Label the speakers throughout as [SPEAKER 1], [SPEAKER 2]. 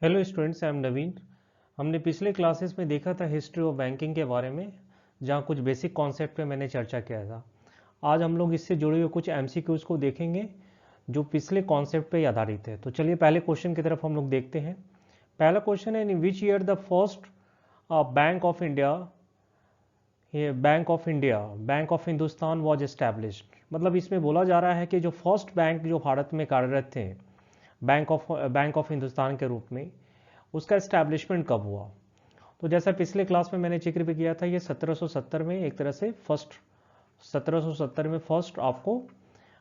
[SPEAKER 1] Hello students, I am नवीन। हमने पिछले classes में देखा था हिस्ट्री ऑफ बैंकिंग के बारे में, जहाँ कुछ बेसिक कॉन्सेप्ट पे मैंने चर्चा किया था। आज हम लोग इससे जुड़े हुए कुछ एमसीक्यूज को देखेंगे जो पिछले कॉन्सेप्ट पे आधारित है। तो चलिए पहले क्वेश्चन की तरफ हम लोग देखते हैं। पहला क्वेश्चन है, in which year the first bank of Hindustan was established. मतलब इसमें बोला जा रहा है कि जो फर्स्ट बैंक जो भारत में कार्यरत थे बैंक ऑफ हिंदुस्तान के रूप में, उसका इस्टेब्लिशमेंट कब हुआ। तो जैसा पिछले क्लास में मैंने जिक्र भी किया था, ये 1770 में एक तरह से 1770 में फर्स्ट आपको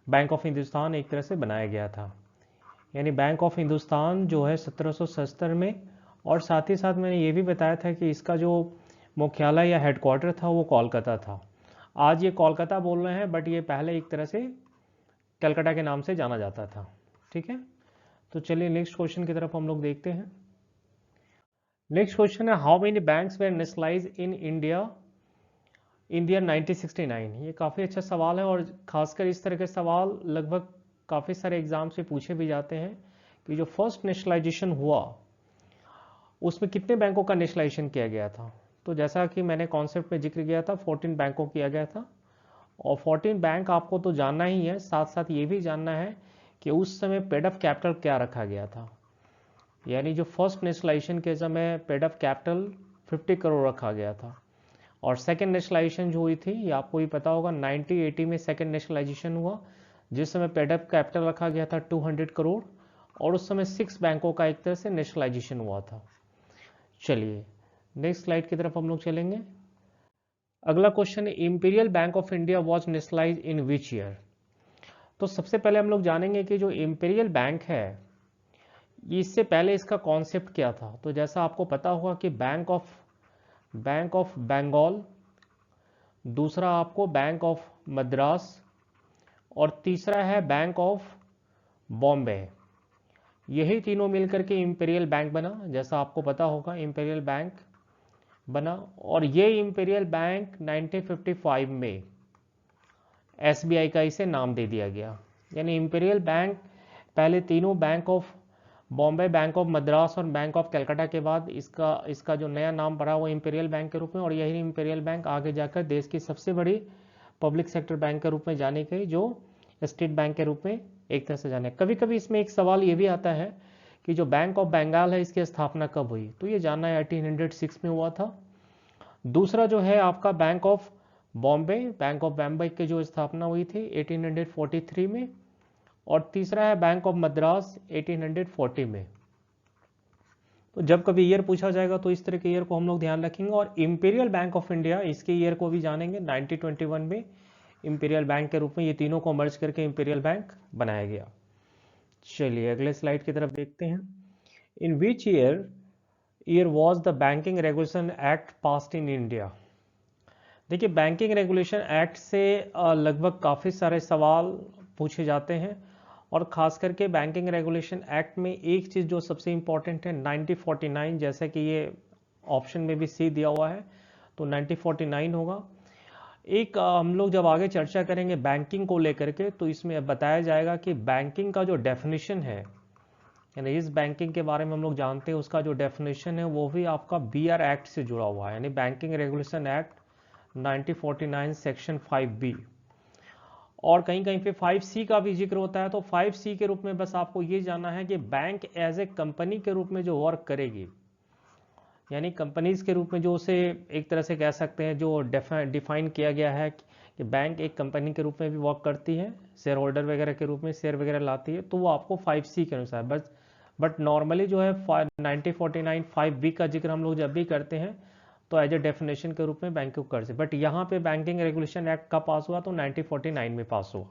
[SPEAKER 1] बैंक ऑफ हिंदुस्तान एक तरह से बनाया गया था। यानी बैंक ऑफ हिंदुस्तान जो है 1770 में। और साथ ही साथ मैंने ये भी बताया था कि इसका जो मुख्यालय या हेडक्वार्टर था वो कोलकाता था। आज ये कोलकाता बोल रहे हैं, बट ये पहले एक तरह से कलकत्ता के नाम से जाना जाता था। ठीक है, तो चलिए नेक्स्ट क्वेश्चन की तरफ हम लोग देखते हैं। नेक्स्ट क्वेश्चन है, how many banks were nationalise in India 1969। ये काफ़ी अच्छा सवाल है, और खासकर इस तरह के सवाल लगभग काफ़ी सारे एग्जाम से पूछे भी जाते हैं कि जो फर्स्ट नेशनलाइजेशन हुआ उसमें कितने बैंकों का नेशनलाइजेशन किया गया था। तो जैसा कि मैंने कॉन्सेप्ट में जिक्र किया था, 14 बैंकों किया गया था। और 14 बैंक आपको तो जानना ही है, साथ साथ ये भी जानना है कि उस समय पेड अप कैपिटल क्या रखा गया था। यानी जो फर्स्ट नेशनलाइजेशन के समय पेड अप कैपिटल 50 करोड़ रखा गया था। और सेकेंड नेशनलाइजेशन जो हुई थी, ये आपको भी पता होगा, 1980 में सेकेंड नेशनलाइजेशन हुआ, जिस समय पेड अप कैपिटल रखा गया था 200 करोड़। और उस समय 6 बैंकों का एक तरह से नेशनलाइजेशन हुआ था। चलिए नेक्स्ट स्लाइड की तरफ हम लोग चलेंगे। अगला क्वेश्चन है, imperial Bank of India was nationalise in which year. तो सबसे पहले हम लोग जानेंगे कि जो इंपीरियल बैंक है, इससे पहले इसका कॉन्सेप्ट क्या था। तो जैसा आपको पता होगा कि बैंक ऑफ बंगाल, दूसरा आपको बैंक ऑफ मद्रास, और तीसरा है बैंक ऑफ बॉम्बे। यही तीनों मिलकर के इंपीरियल बैंक बना। जैसा आपको पता होगा इंपीरियल बैंक बना, और ये इंपीरियल बैंक 1955 में एसबीआई का इसे नाम दे दिया गया। यानी इंपीरियल बैंक पहले तीनों, bank of Bombay, bank of Madras और बैंक ऑफ कलकत्ता के बाद इसका जो नया नाम पड़ा वो इंपीरियल बैंक के रूप में। और यही इंपीरियल बैंक आगे जाकर देश की सबसे बड़ी पब्लिक सेक्टर बैंक के रूप में जाने गई, जो स्टेट बैंक के रूप में एक तरह से जाने। कभी कभी इसमें एक सवाल ये भी आता है कि जो बैंक ऑफ बंगाल है, इसकी स्थापना कब हुई। तो ये जानना है, 1806 में हुआ था। दूसरा जो है आपका बैंक ऑफ बॉम्बे की जो स्थापना हुई थी 1843 में। और तीसरा है बैंक ऑफ मद्रास 1840 में। तो जब कभी ईयर पूछा जाएगा तो इस तरह के ईयर को हम लोग ध्यान रखेंगे। और इंपीरियल बैंक ऑफ इंडिया, इसके ईयर को भी जानेंगे। 1921 में इंपीरियल बैंक के रूप में ये तीनों को मर्ज करके इंपीरियल बैंक बनाया गया। चलिए अगले स्लाइड की तरफ देखते हैं। In which year was the Banking Regulation Act passed in India. देखिए, बैंकिंग रेगुलेशन एक्ट से लगभग काफ़ी सारे सवाल पूछे जाते हैं। और ख़ास करके बैंकिंग रेगुलेशन एक्ट में एक चीज़ जो सबसे इम्पॉर्टेंट है, 1949, जैसे कि ये ऑप्शन में भी सी दिया हुआ है, तो 1949 होगा। एक हम लोग जब आगे चर्चा करेंगे बैंकिंग को लेकर के, तो इसमें बताया जाएगा कि बैंकिंग का जो डेफिनेशन है, यानी इस बैंकिंग के बारे में हम लोग जानते हैं, उसका जो डेफिनेशन है वो भी आपका बीआर एक्ट से जुड़ा हुआ है। यानी banking Regulation act 1949 section 5B। और कहीं कहीं पे 5C का भी जिक्र होता है। तो 5C के रूप में बस आपको ये जानना है कि बैंक एज ए कंपनी के रूप में जो वर्क करेगी, यानी कंपनीज के रूप में जो उसे एक तरह से कह सकते हैं, जो डिफाइन किया गया है कि बैंक एक कंपनी के रूप में भी वर्क करती है, शेयर होल्डर वगैरह के रूप में शेयर वगैरह लाती है, तो वो आपको 5C के अनुसार बट नॉर्मली जो है 1949 5B का जिक्र हम लोग जब भी करते हैं तो एज ए डेफिनेशन के रूप में बैंक को कर से। बट यहाँ पे बैंकिंग रेगुलेशन एक्ट का पास हुआ तो 1949 में पास हुआ।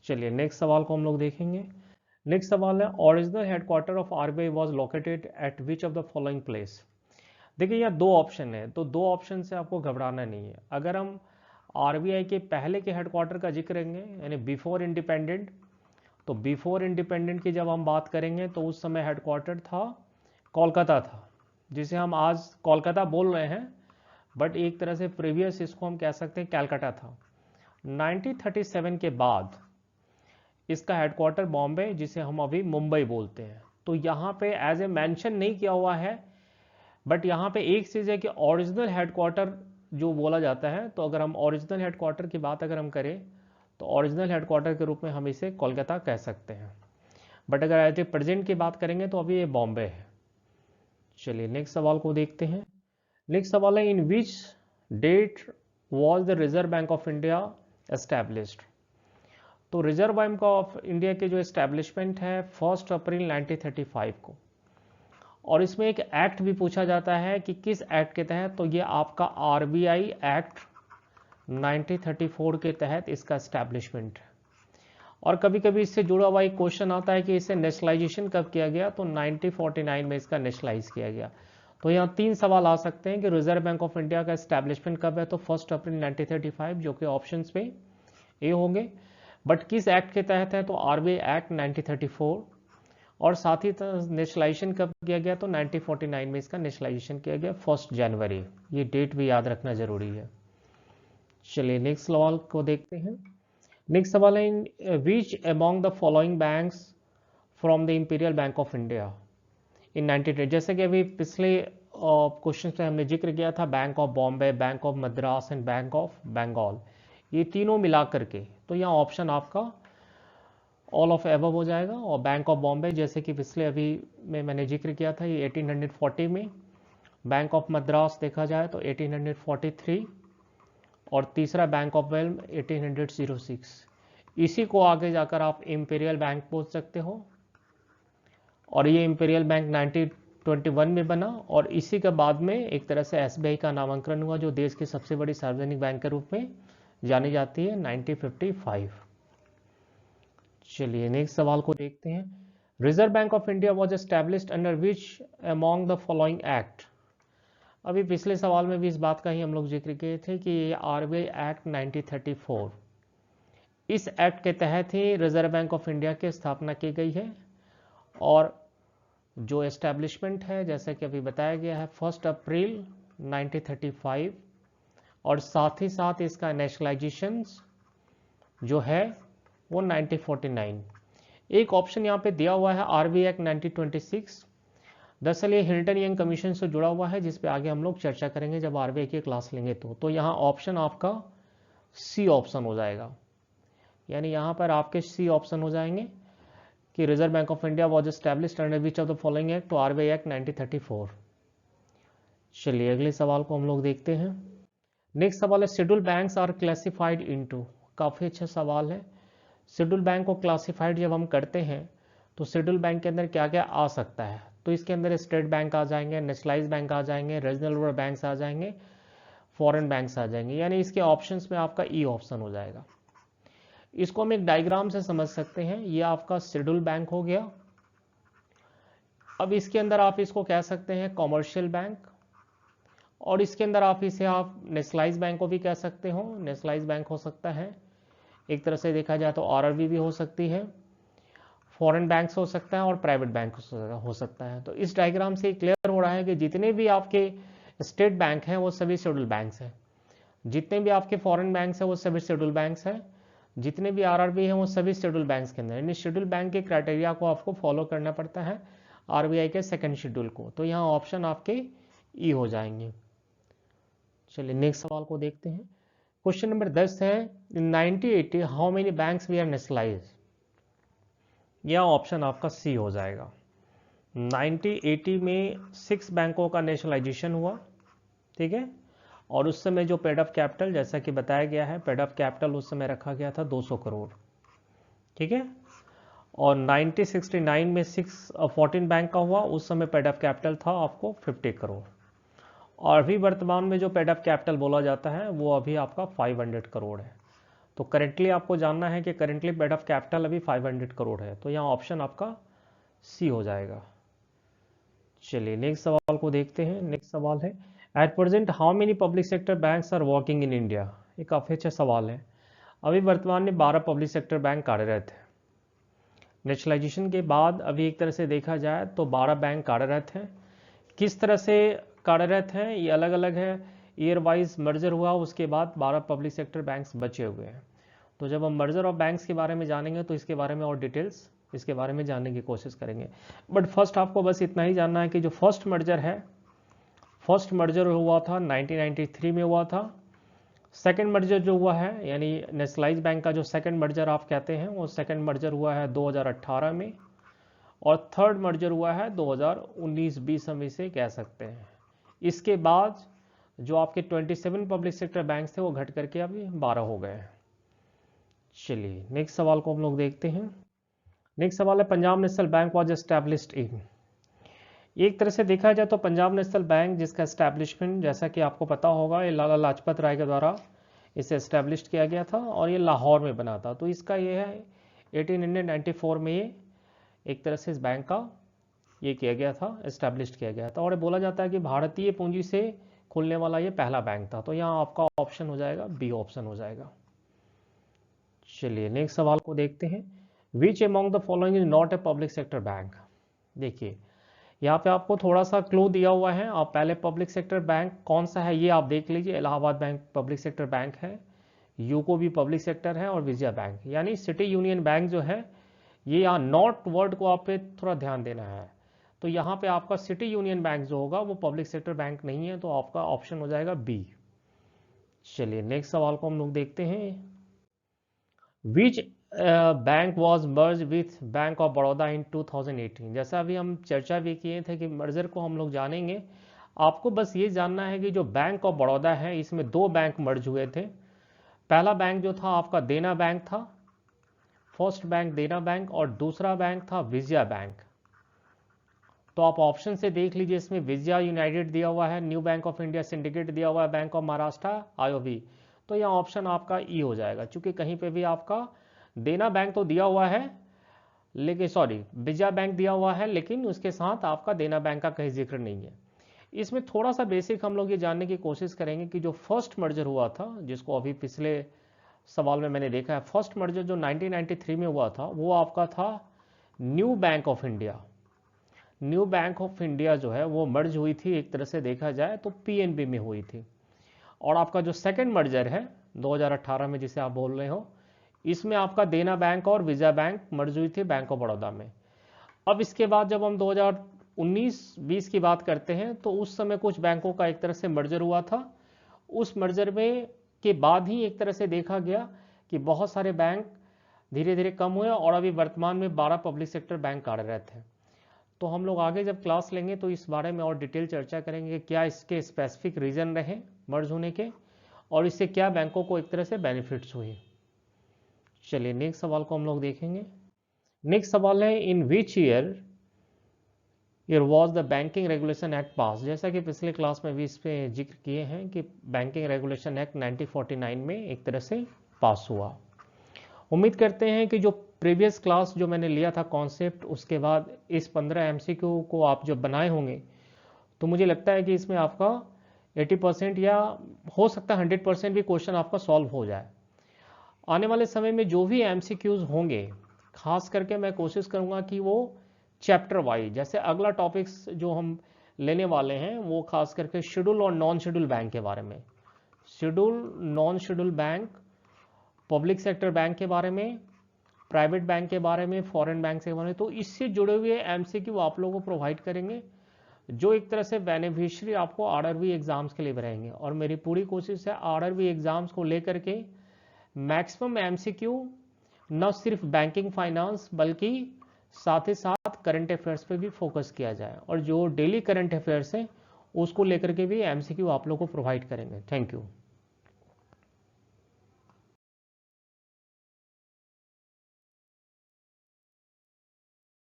[SPEAKER 1] चलिए नेक्स्ट सवाल को हम लोग देखेंगे। नेक्स्ट सवाल है, original headquarter of RBI was located at which of the following place. देखिए यहाँ दो ऑप्शन है, तो दो ऑप्शन से आपको घबराना नहीं है। अगर हम आरबीआई के पहले के हेडक्वार्टर का जिक्र करेंगे, यानी बिफोर इंडिपेंडेंट, तो बिफोर इंडिपेंडेंट की जब हम बात करेंगे तो उस समय हेडक्वार्टर था कोलकाता था, जिसे हम आज कोलकाता बोल रहे हैं, बट एक तरह से प्रीवियस इसको हम कह सकते हैं कैलकाटा था। 1937 के बाद इसका हेडक्वार्टर बॉम्बे, जिसे हम अभी मुंबई बोलते हैं, तो यहाँ पे एज ए मेंशन नहीं किया हुआ है, बट यहाँ पे एक चीज़ है कि ओरिजिनल हेडक्वार्टर जो बोला जाता है, तो अगर हम ओरिजिनल हेडक्वार्टर की बात अगर हम करें तो ओरिजिनल हेडक्वार्टर के रूप में हम इसे कोलकाता कह सकते हैं, बट अगर एज ए प्रेजेंट की बात करेंगे तो अभी ये बॉम्बे है। चलिए नेक्स्ट सवाल को देखते हैं। नेक्स्ट सवाल है, in which date was the Reserve Bank of India established. तो रिजर्व बैंक ऑफ इंडिया के जो एस्टैब्लिशमेंट है 1 अप्रैल 1935 को, और इसमें एक एक्ट भी पूछा जाता है कि किस एक्ट के तहत, तो ये आपका आरबीआई एक्ट 1934 के तहत इसका एस्टैब्लिशमेंट है। और कभी कभी इससे जुड़ा हुआ एक क्वेश्चन आता है कि इसे नेशनलाइजेशन कब किया गया, तो 1949 में इसका नेशनलाइज किया गया। तो यहाँ 3 सवाल आ सकते हैं कि रिजर्व बैंक ऑफ इंडिया का एस्टैब्लिशमेंट कब है, तो 1 अप्रैल 1935, जो कि ऑप्शंस में ए होंगे। बट किस एक्ट के तहत है, तो आरबीआई एक्ट 1934, और साथ ही नेशनलाइजेशन कब किया गया, तो 1949 में इसका नेशनलाइजेशन किया गया 1 जनवरी। ये डेट भी याद रखना जरूरी है। चलिए नेक्स्ट सवाल को देखते हैं। नेक्स्ट सवाल है, in which among the following banks from the Imperial Bank of India in 1910, जैसे कि अभी पिछले क्वेश्चन में हमने जिक्र किया था, bank of Bombay, bank of Madras and bank of Bengal, ये तीनों मिला करके, तो यहाँ ऑप्शन आपका ऑल ऑफ एबव हो जाएगा। और बैंक ऑफ बॉम्बे जैसे कि पिछले अभी में मैंने जिक्र किया था, ये 1840 में, बैंक ऑफ मद्रास देखा जाए तो 1843, और तीसरा बैंक ऑफ वेल्म 1806। इसी को आगे जाकर आप इंपीरियल बैंक बोल सकते हो, और ये इंपीरियल बैंक 1921 में बना, और इसी के बाद में एक तरह से एसबीआई का नामांकन हुआ, जो देश की सबसे बड़ी सार्वजनिक बैंक के रूप में जानी जाती है, 1955। चलिए नेक्स्ट सवाल को देखते हैं। Reserve Bank of India was established under which among the following act. अभी पिछले सवाल में भी इस बात का ही हम लोग जिक्र किए थे कि ये आरबीआई एक्ट 1934, इस एक्ट के तहत ही रिजर्व बैंक ऑफ इंडिया की स्थापना की गई है। और जो एस्टैब्लिशमेंट है जैसे कि अभी बताया गया है 1 अप्रैल 1935, और साथ ही साथ इसका नेशनलाइजेशन जो है वो 1949। एक ऑप्शन यहाँ पे दिया हुआ है आरबीआई एक्ट 1926, दरअसल ये हिल्टन यंग कमीशन से जुड़ा हुआ है, जिस पे आगे हम लोग चर्चा करेंगे जब आरबीआई की क्लास लेंगे। तो यहाँ ऑप्शन आपका सी ऑप्शन हो जाएगा, यानी यहाँ पर आपके सी ऑप्शन हो जाएंगे कि reserve Bank of India was established under which of the following act, तो आरबीआई एक्ट 1934। चलिए अगले सवाल को हम लोग देखते हैं। नेक्स्ट सवाल है, schedule banks are classified into. काफ़ी अच्छा सवाल है। शेड्यूल बैंक को क्लासिफाइड जब हम करते हैं तो शेड्यूल बैंक के अंदर क्या क्या आ सकता है, तो इसके अंदर स्टेट बैंक आ जाएंगे, नेशनलाइज बैंक आ जाएंगे, रीजनल रूरल बैंक्स आ जाएंगे, फॉरेन बैंक्स आ जाएंगे, यानी इसके ऑप्शंस में आपका ई ऑप्शन हो जाएगा। इसको हम एक डायग्राम से समझ सकते हैं। ये आपका शेड्यूल बैंक हो गया। अब इसके अंदर आप इसको कह सकते हैं कॉमर्शियल बैंक, और इसके अंदर आप इसे आप नेशनलाइज बैंक को भी कह सकते हो, नेशनलाइज बैंक हो सकता है, एक तरह से देखा जाए तो आरआरबी भी हो सकती है, फॉरेन बैंक्स हो सकता है, और प्राइवेट बैंक हो सकता है। तो इस डायग्राम से क्लियर हो रहा है कि जितने भी आपके स्टेट बैंक हैं वो सभी शेड्यूल बैंक्स हैं, जितने भी आपके फॉरेन बैंक्स हैं वो सभी शेड्यूल बैंक्स हैं, जितने भी आरआरबी हैं वो सभी शेड्यूल बैंक्स के अंदर, यानी शेड्यूल बैंक के क्राइटेरिया को आपको फॉलो करना पड़ता है आरबीआई के सेकंड शेड्यूल को। तो यहाँ ऑप्शन आपके ई हो जाएंगे। चलिए नेक्स्ट सवाल को देखते हैं। क्वेश्चन नंबर 10 है, in 1980 how many banks we are nationalise. यह ऑप्शन आपका सी हो जाएगा। 1980 में 6 बैंकों का नेशनलाइजेशन हुआ, ठीक है, और उस समय जो पेड अप कैपिटल जैसा कि बताया गया है, पेड अप कैपिटल उस समय रखा गया था 200 करोड़, ठीक है। और 1969 में 14 बैंक का हुआ, उस समय पेड अप कैपिटल था आपको 50 करोड़। और अभी वर्तमान में जो पेड अप कैपिटल बोला जाता है वो अभी आपका 500 करोड़ है। तो करेंटली आपको जानना है कि करेंटली पेड अप कैपिटल अभी 500 करोड़ है, तो यहाँ ऑप्शन आपका सी हो जाएगा। चलिए नेक्स्ट सवाल को देखते हैं। नेक्स्ट सवाल है, at present how many public sector banks are working in India. ये काफ़ी अच्छा सवाल है। अभी वर्तमान में 12 पब्लिक सेक्टर बैंक कार्यरत है। नेशनलाइजेशन के बाद अभी एक तरह से देखा जाए तो 12 बैंक कार्यरत हैं। किस तरह से कार्यरत हैं ये अलग अलग है, ईयर वाइज मर्जर हुआ उसके बाद 12 पब्लिक सेक्टर बैंक्स बचे हुए हैं। तो जब हम मर्जर ऑफ बैंक्स के बारे में जानेंगे तो इसके बारे में और डिटेल्स इसके बारे में जानने की कोशिश करेंगे। बट फर्स्ट आपको बस इतना ही जानना है कि जो फर्स्ट मर्जर है, फर्स्ट मर्जर हुआ था 1993 में हुआ था। सेकंड मर्जर जो हुआ है, यानी नेशनलाइज बैंक का जो सेकंड मर्जर आप कहते हैं, वो सेकंड मर्जर हुआ है 2018 में, और थर्ड मर्जर हुआ है 2019-20 हम इसे कह सकते हैं। इसके बाद जो आपके 27 पब्लिक सेक्टर बैंक थे वो घट करके अभी 12 हो गए हैं। चलिए नेक्स्ट सवाल को हम लोग देखते हैं। नेक्स्ट सवाल है, Punjab national bank was established in. एक तरह से देखा जाए तो पंजाब नेशनल बैंक जिसका एस्टैब्लिशमेंट, जैसा कि आपको पता होगा, ये लाला लाजपत राय के द्वारा इसे एस्टैब्लिश किया गया था और ये लाहौर में बना था। तो इसका ये है 1894 में ये एक तरह से इस बैंक का ये किया गया था, एस्टैब्लिश किया गया था। और बोला जाता है कि भारतीय पूंजी से खुलने वाला ये पहला बैंक था। तो यहाँ आपका ऑप्शन हो जाएगा बी ऑप्शन हो जाएगा। चलिए नेक्स्ट सवाल को देखते हैं। विच among the following is not a public sector bank. देखिए यहाँ पे आपको थोड़ा सा क्लू दिया हुआ है। आप पहले पब्लिक सेक्टर बैंक कौन सा है ये आप देख लीजिए। Allahabad bank public sector bank है, यूको भी पब्लिक सेक्टर है, और विजया बैंक, यानी सिटी यूनियन बैंक जो है ये, यहाँ नॉट वर्ड को आप पे थोड़ा ध्यान देना है। तो यहाँ पे आपका सिटी यूनियन बैंक जो होगा वो पब्लिक सेक्टर बैंक नहीं है, तो आपका ऑप्शन हो जाएगा बी। चलिए नेक्स्ट सवाल को हम लोग देखते हैं। Which bank was merge with Bank of Baroda in 2018। जैसा अभी हम चर्चा भी किए थे कि मर्जर को हम लोग जानेंगे। आपको बस ये जानना है कि जो बैंक ऑफ बड़ौदा है इसमें दो बैंक मर्ज हुए थे। पहला बैंक जो था आपका देना बैंक था, फर्स्ट बैंक देना बैंक, और दूसरा बैंक था विजया बैंक। तो आप ऑप्शन से देख लीजिए, इसमें विजया यूनाइटेड दिया हुआ है, new bank of India syndicate दिया हुआ है, बैंक ऑफ महाराष्ट्र आईओबी। तो यहाँ ऑप्शन आपका ई हो जाएगा, क्योंकि कहीं पे भी आपका देना बैंक तो दिया हुआ है, लेकिन सॉरी विजया बैंक दिया हुआ है, लेकिन उसके साथ आपका देना बैंक का कहीं जिक्र नहीं है। इसमें थोड़ा सा बेसिक हम लोग ये जानने की कोशिश करेंगे कि जो फर्स्ट मर्जर हुआ था, जिसको अभी पिछले सवाल में मैंने देखा है, फर्स्ट मर्जर जो 1993 में हुआ था वो आपका था new bank of India. New bank of India जो है वो मर्ज हुई थी, एक तरह से देखा जाए तो पीएनबी में हुई थी। और आपका जो सेकंड मर्जर है 2018 में जिसे आप बोल रहे हो, इसमें आपका देना बैंक और विजया बैंक मर्ज हुई थी बैंक ऑफ बड़ौदा में। अब इसके बाद जब हम 2019-20 की बात करते हैं तो उस समय कुछ बैंकों का एक तरह से मर्जर हुआ था। उस मर्जर में के बाद ही एक तरह से देखा गया कि बहुत सारे बैंक धीरे धीरे कम हुए और अभी वर्तमान में 12 पब्लिक सेक्टर बैंक कार्यरत हैं। तो हम लोग आगे जब क्लास लेंगे तो इस बारे में और डिटेल चर्चा करेंगे कि क्या इसके स्पेसिफिक रीजन रहे मर्ज होने के, और इससे क्या बैंकों को एक तरह से बेनिफिट्स हुए। चलिए नेक्स्ट सवाल को हम लोग देखेंगे। नेक्स्ट सवाल है, in which year was the Banking Regulation Act pass. जैसा कि पिछले क्लास में भी इस पर जिक्र किए हैं कि बैंकिंग रेगुलेशन एक्ट 1949 में एक तरह से पास हुआ। उम्मीद करते हैं कि जो प्रीवियस क्लास जो मैंने लिया था कॉन्सेप्ट, उसके बाद इस 15 MCQ को आप जब बनाए होंगे तो मुझे लगता है कि इसमें आपका 80% या हो सकता है 100% भी क्वेश्चन आपका सॉल्व हो जाए। आने वाले समय में जो भी MCQs होंगे, खास करके मैं कोशिश करूंगा कि वो चैप्टर वाइज, जैसे अगला टॉपिक्स जो हम लेने वाले हैं वो खास करके शेड्यूल और नॉन शेड्यूल बैंक के बारे में, schedule non schedule bank, public sector bank के बारे में, प्राइवेट बैंक के बारे में, फॉरेन बैंक के बारे में, तो इससे जुड़े हुए MCQ आप लोगों को प्रोवाइड करेंगे जो एक तरह से बेनिफिशियरी आपको RRB एग्जाम्स के लिए रहेंगे। और मेरी पूरी कोशिश है RRB एग्जाम्स को लेकर के मैक्सिमम MCQ न सिर्फ बैंकिंग फाइनेंस बल्कि साथ ही साथ करंट अफेयर्स पे भी फोकस किया जाए, और जो डेली करंट अफेयर्स हैं उसको लेकर के भी MCQ आप लोग को प्रोवाइड करेंगे। Thank you.